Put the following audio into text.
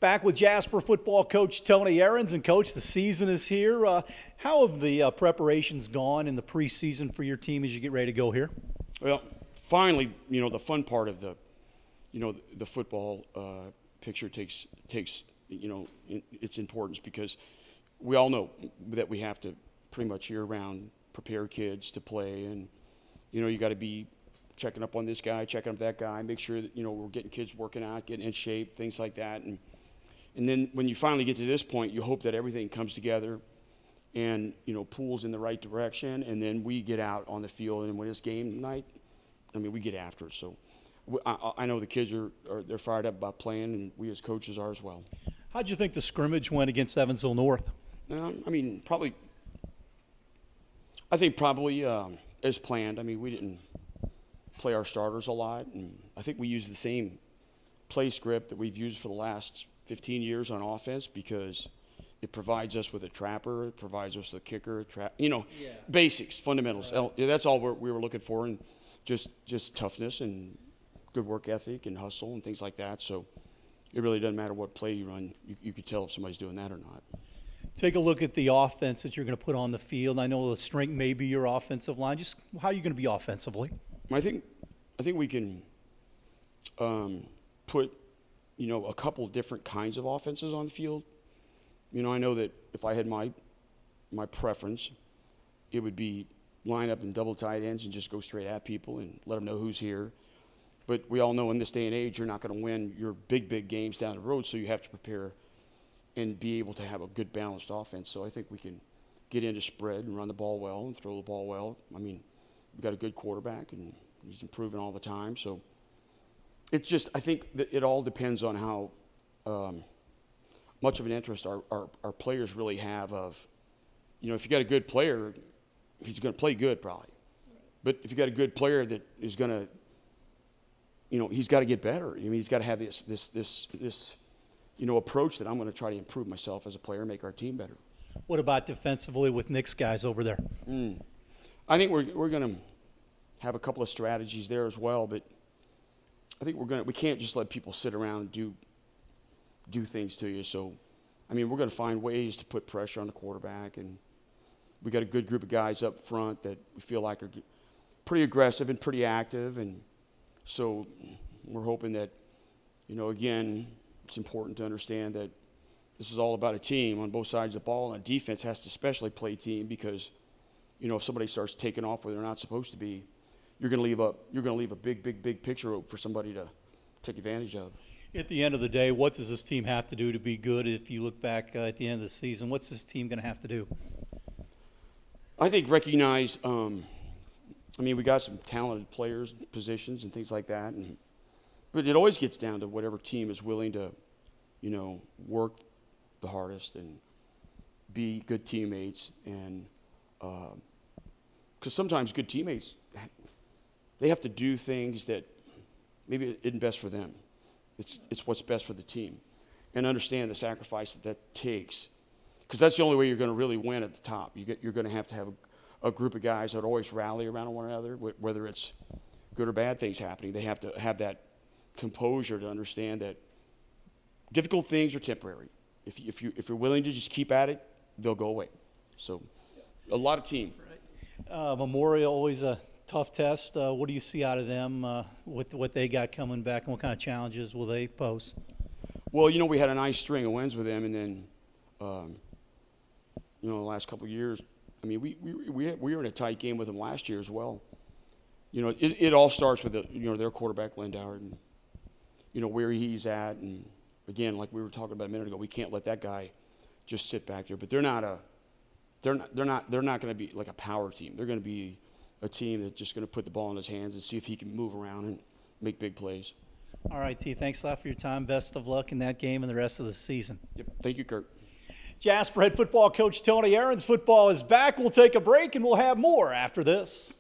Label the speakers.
Speaker 1: Back with Jasper football coach Tony Ahrens. And, Coach, the season is here. How have the preparations gone in the preseason for your team as you get ready to go here?
Speaker 2: Well, finally, the fun part of the football picture takes its importance, because we all know that we have to pretty much year-round prepare kids to play, and you got to be checking up on this guy, checking up that guy, make sure that we're getting kids working out, getting in shape, things like that, and then when you finally get to this point, you hope that everything comes together and pulls in the right direction, and then we get out on the field, and when it's game night, we get after it. So I know the kids they're fired up about playing, and we as coaches are as well.
Speaker 1: How'd you think the scrimmage went against Evansville North?
Speaker 2: Probably as planned. We didn't play our starters a lot, and I think we used the same play script that we've used for the last 15 years on offense, because it provides us with a trapper, it provides us with a kicker, basics, fundamentals. That's all we were looking for, and just toughness and good work ethic and hustle and things like that. So it really doesn't matter what play you run. You could tell if somebody's doing that or not.
Speaker 1: Take a look at the offense that you're going to put on the field. I know the strength may be your offensive line. Just how are you going to be offensively?
Speaker 2: I think we can put a couple different kinds of offenses on the field. I know that if I had my preference, it would be line up in double tight ends and just go straight at people and let them know who's here. But we all know in this day and age, you're not going to win your big games down the road, so you have to prepare and be able to have a good balanced offense. So I think we can get into spread and run the ball well and throw the ball well. We've got a good quarterback, and he's improving all the time. So it's just, I think that it all depends on how much of an interest our players really have of, if you got a good player, he's going to play good probably. But if you got a good player that is going to, he's got to get better. He's got to have this approach that I'm going to try to improve myself as a player, make our team better.
Speaker 1: What about defensively with Nick's guys over there?
Speaker 2: I think we're going to have a couple of strategies there as well, but I think we can't just let people sit around and do things to you. So, we're going to find ways to put pressure on the quarterback, and we got a good group of guys up front that we feel like are pretty aggressive and pretty active, and so we're hoping that, again, it's important to understand that this is all about a team on both sides of the ball, and defense has to especially play team, because, if somebody starts taking off where they're not supposed to be, you're going to leave a big picture for somebody to take advantage of.
Speaker 1: At the end of the day, what does this team have to do to be good? If you look back at the end of the season, what's this team going to have to do?
Speaker 2: I think recognize, we got some talented players, positions, and things like that, but it always gets down to whatever team is willing to, work the hardest and be good teammates, and because sometimes good teammates, they have to do things that maybe isn't best for them. It's what's best for the team, and understand the sacrifice that takes, because that's the only way you're going to really win at the top. You're going to have a group of guys that always rally around one another, whether it's good or bad things happening. They have to have that composure to understand that difficult things are temporary. If you're willing to just keep at it, they'll go away. So a lot of team.
Speaker 1: Memorial, always a tough test. What do you see out of them with what they got coming back, and what kind of challenges will they pose?
Speaker 2: Well, we had a nice string of wins with them, and then, the last couple of years, we were in a tight game with them last year as well. It all starts with their quarterback Lindauer, and where he's at, and again, like we were talking about a minute ago, we can't let that guy just sit back there. But they're not going to be like a power team. They're going to be a team that's just going to put the ball in his hands and see if he can move around and make big plays.
Speaker 1: All right, T, thanks a lot for your time. Best of luck in that game and the rest of the season.
Speaker 2: Yep. Thank you, Kurt.
Speaker 1: Jasper head football coach Tony Ahrens. Football is back. We'll take a break, and we'll have more after this.